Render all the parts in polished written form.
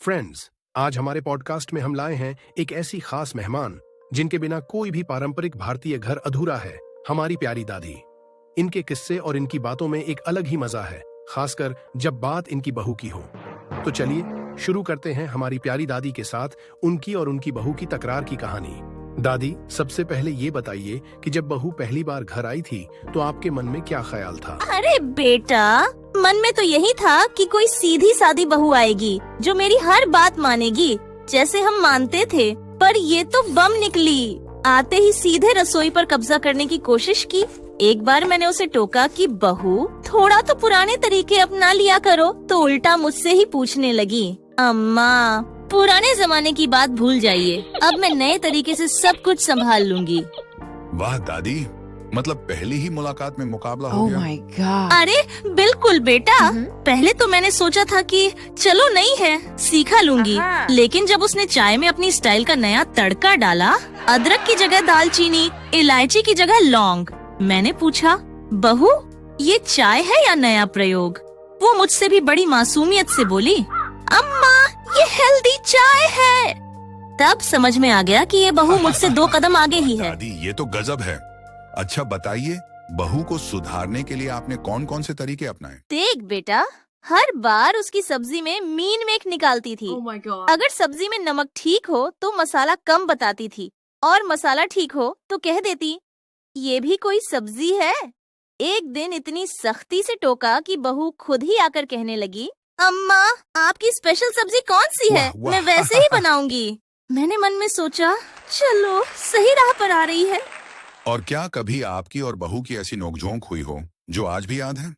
Friends, आज हमारे podcast में हम लाए हैं एक ऐसी खास मेहमान जिनके बिना कोई भी पारंपरिक भारतीय घर अधूरा है। हमारी प्यारी दादी। इनके किस्से और इनकी बातों में एक अलग ही मजा है, खासकर जब बात इनकी बहू की हो। तो चलिए शुरू करते हैं हमारी प्यारी दादी के साथ उनकी और उनकी बहू की तकरार की कहानी। दादी, सबसे पहले ये बताइए कि जब बहू पहली बार घर आई थी तो आपके मन में क्या ख्याल था? अरे बेटा, मन में तो यही था कि कोई सीधी सादी बहू आएगी जो मेरी हर बात मानेगी जैसे हम मानते थे, पर ये तो बम निकली। आते ही सीधे रसोई पर कब्जा करने की कोशिश की। एक बार मैंने उसे टोका कि बहू थोड़ा तो पुराने तरीके अपना लिया करो, तो उल्टा मुझसे ही पूछने लगी, अम्मा पुराने जमाने की बात भूल जाइए, अब मैं नए तरीके से सब कुछ संभाल लूंगी। वाह दादी, मतलब पहली ही मुलाकात में मुकाबला हो Oh गया। my God. अरे बिल्कुल बेटा, पहले तो मैंने सोचा था कि चलो नहीं है, सीखा लूंगी। लेकिन जब उसने चाय में अपनी स्टाइल का नया तड़का डाला, अदरक की जगह दालचीनी, इलायची की जगह लौंग, मैंने पूछा, बहू ये चाय है या नया प्रयोग? वो मुझसे भी बड़ी मासूमियत से बोली, अम्मा ये हेल्दी चाय है। तब समझ में आ गया कि ये बहू मुझसे 2 कदम आगे ही है। दादी ये तो गजब है। अच्छा बताइए, बहू को सुधारने के लिए आपने कौन कौन से तरीके अपनाए? देख बेटा, हर बार उसकी सब्जी में मीन मेख निकालती थी। Oh my God. अगर सब्जी में नमक ठीक हो तो मसाला कम बताती थी, और मसाला ठीक हो तो कह देती, ये भी कोई सब्जी है। एक दिन इतनी सख्ती से टोका कि बहू खुद ही आकर कहने लगी, अम्मा आपकी स्पेशल सब्जी कौन सी है? वाह, वाह। मैं वैसे ही बनाऊंगी। मैंने मन में सोचा, चलो सही राह पर आ रही है। और क्या कभी आपकी और बहू की ऐसी नोकझोंक हुई हो जो आज भी याद है?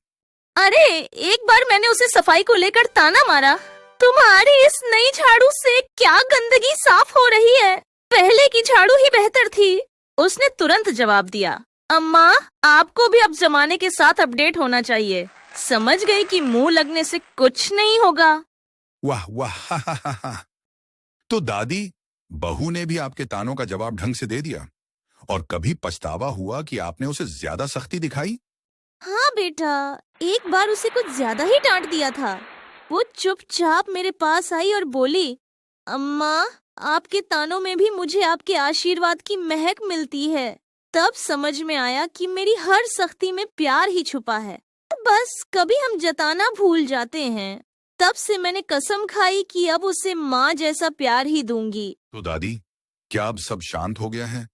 अरे एक बार मैंने उसे सफाई को लेकर ताना मारा, तुम्हारी इस नई झाड़ू से क्या गंदगी साफ हो रही है, पहले की झाड़ू ही बेहतर थी। उसने तुरंत जवाब दिया, अम्मा आपको भी अब जमाने के साथ अपडेट होना चाहिए। समझ गई कि मुंह लगने से कुछ नहीं होगा। वाह वाह। तो दादी, बहू ने भी आपके तानों का जवाब ढंग से दे दिया, और कभी पछतावा हुआ कि आपने उसे ज्यादा सख्ती दिखाई? हाँ बेटा, एक बार उसे कुछ ज्यादा ही डांट दिया था। वो चुपचाप मेरे पास आई और बोली, अम्मा आपके तानों में भी मुझे आपके आशीर्वाद की महक मिलती है। तब समझ में आया कि मेरी हर सख्ती में प्यार ही छुपा है, बस कभी हम जताना भूल जाते हैं। तब से मैंने कसम खाई कि अब उसे माँ जैसा प्यार ही दूंगी। तो दादी, क्या अब सब शांत हो गया है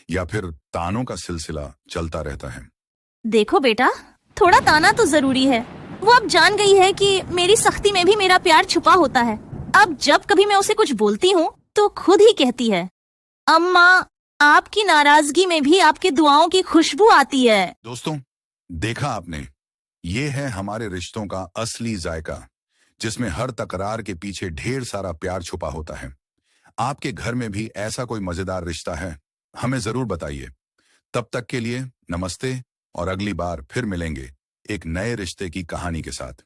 या फिर तानों का सिलसिला चलता रहता है? देखो बेटा, थोड़ा ताना तो जरूरी है। वो अब जान गई है कि मेरी सख्ती में भी मेरा प्यार छुपा होता है। अब जब कभी मैं उसे कुछ बोलती हूँ तो खुद ही कहती है, अम्मा आपकी नाराजगी में भी आपके दुआओं की खुशबू आती है। दोस्तों, देखा आपने, ये है हमारे रिश्तों का असली जायका, जिसमें हर तकरार के पीछे ढेर सारा प्यार छुपा होता है। आपके घर में भी ऐसा कोई मजेदार रिश्ता है? हमें जरूर बताइए। तब तक के लिए नमस्ते, और अगली बार फिर मिलेंगे एक नए रिश्ते की कहानी के साथ।